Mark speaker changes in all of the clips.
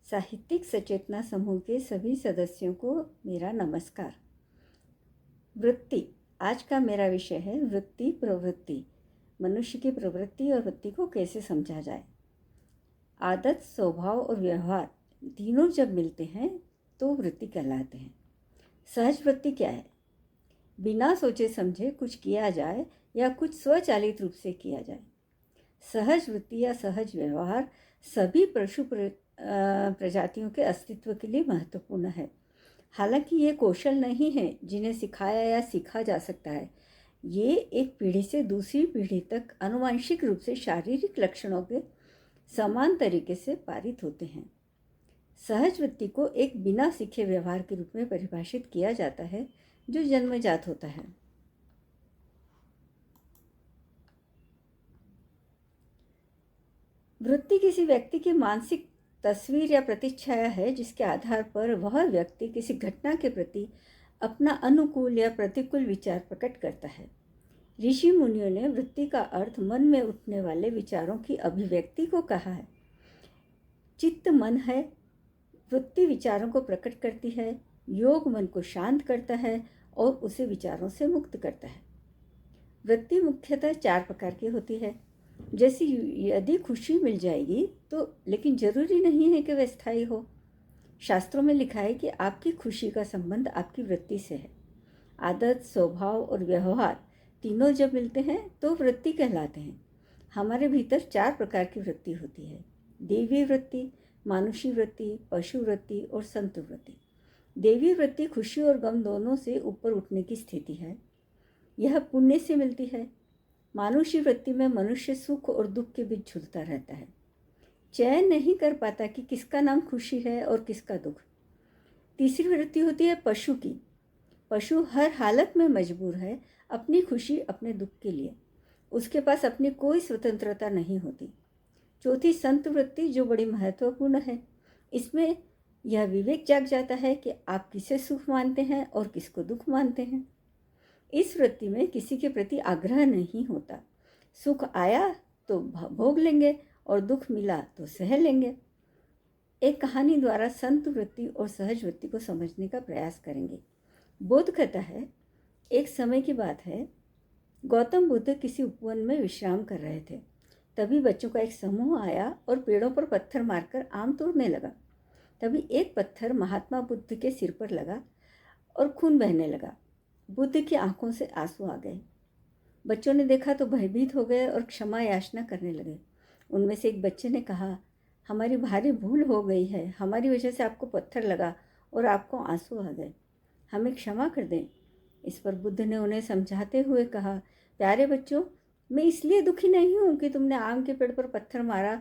Speaker 1: साहित्यिक सचेतना समूह के सभी सदस्यों को मेरा नमस्कार। वृत्ति, आज का मेरा विषय है वृत्ति प्रवृत्ति। मनुष्य की प्रवृत्ति और वृत्ति को कैसे समझा जाए। आदत, स्वभाव और व्यवहार तीनों जब मिलते हैं तो वृत्ति कहलाते हैं। सहज वृत्ति क्या है? बिना सोचे समझे कुछ किया जाए या कुछ स्वचालित रूप से किया जाए। सहज वृत्ति या सहज व्यवहार सभी पशु प्रजातियों के अस्तित्व के लिए महत्वपूर्ण है। हालांकि ये कौशल नहीं है जिन्हें सिखाया या सीखा जा सकता है। ये एक पीढ़ी से दूसरी पीढ़ी तक आनुवंशिक रूप से शारीरिक लक्षणों के समान तरीके से पारित होते हैं। सहज वृत्ति को एक बिना सीखे व्यवहार के रूप में परिभाषित किया जाता है जो जन्मजात होता है। वृत्ति किसी व्यक्ति की मानसिक तस्वीर या प्रतिच्छाया है जिसके आधार पर वह व्यक्ति किसी घटना के प्रति अपना अनुकूल या प्रतिकूल विचार प्रकट करता है। ऋषि मुनियों ने वृत्ति का अर्थ मन में उठने वाले विचारों की अभिव्यक्ति को कहा है। चित्त मन है, वृत्ति विचारों को प्रकट करती है, योग मन को शांत करता है और उसे विचारों से मुक्त करता है। वृत्ति मुख्यतः 4 प्रकार की होती है। जैसे यदि खुशी मिल जाएगी तो, लेकिन जरूरी नहीं है कि वह स्थायी हो। शास्त्रों में लिखा है कि आपकी खुशी का संबंध आपकी वृत्ति से है। आदत, स्वभाव और व्यवहार तीनों जब मिलते हैं तो वृत्ति कहलाते हैं। हमारे भीतर 4 प्रकार की वृत्ति होती है: देवी वृत्ति, मानुषी वृत्ति, पशु वृत्ति और संत वृत्ति। देवी वृत्ति खुशी और गम दोनों से ऊपर उठने की स्थिति है। यह पुण्य से मिलती है। मानुषी वृत्ति में मनुष्य सुख और दुख के बीच झूलता रहता है, चयन नहीं कर पाता कि किसका नाम खुशी है और किसका दुख। तीसरी वृत्ति होती है पशु की। पशु हर हालत में मजबूर है अपनी खुशी अपने दुख के लिए, उसके पास अपनी कोई स्वतंत्रता नहीं होती। चौथी संत वृत्ति, जो बड़ी महत्वपूर्ण है। इसमें यह विवेक जाग जाता है कि आप किसे सुख मानते हैं और किसको दुख मानते हैं। इस वृत्ति में किसी के प्रति आग्रह नहीं होता। सुख आया तो भोग लेंगे और दुख मिला तो सह लेंगे। एक कहानी द्वारा संत वृत्ति और सहज वृत्ति को समझने का प्रयास करेंगे। बोध कहता है, एक समय की बात है, गौतम बुद्ध किसी उपवन में विश्राम कर रहे थे। तभी बच्चों का एक समूह आया और पेड़ों पर पत्थर मारकर आम तोड़ने लगा। तभी एक पत्थर महात्मा बुद्ध के सिर पर लगा और खून बहने लगा। बुद्ध की आंखों से आंसू आ गए। बच्चों ने देखा तो भयभीत हो गए और क्षमा याचना करने लगे। उनमें से एक बच्चे ने कहा, हमारी भारी भूल हो गई है, हमारी वजह से आपको पत्थर लगा और आपको आंसू आ गए, हमें क्षमा कर दें। इस पर बुद्ध ने उन्हें समझाते हुए कहा, प्यारे बच्चों, मैं इसलिए दुखी नहीं हूँ कि तुमने आम के पेड़ पर पत्थर मारा।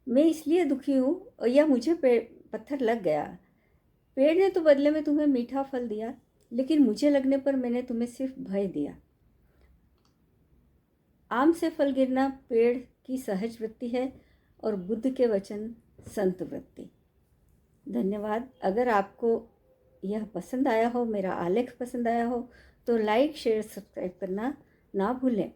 Speaker 1: मैं इसलिए दुखी हूँ या मुझे पत्थर लग गया। पेड़ ने तो बदले में तुम्हें मीठा फल दिया, लेकिन मुझे लगने पर मैंने तुम्हें सिर्फ भय दिया। आम से फल गिरना पेड़ की सहज वृत्ति है और बुद्ध के वचन संत वृत्ति। धन्यवाद। अगर आपको यह पसंद आया हो, मेरा आलेख पसंद आया हो, तो लाइक, शेयर, सब्सक्राइब करना ना भूलें।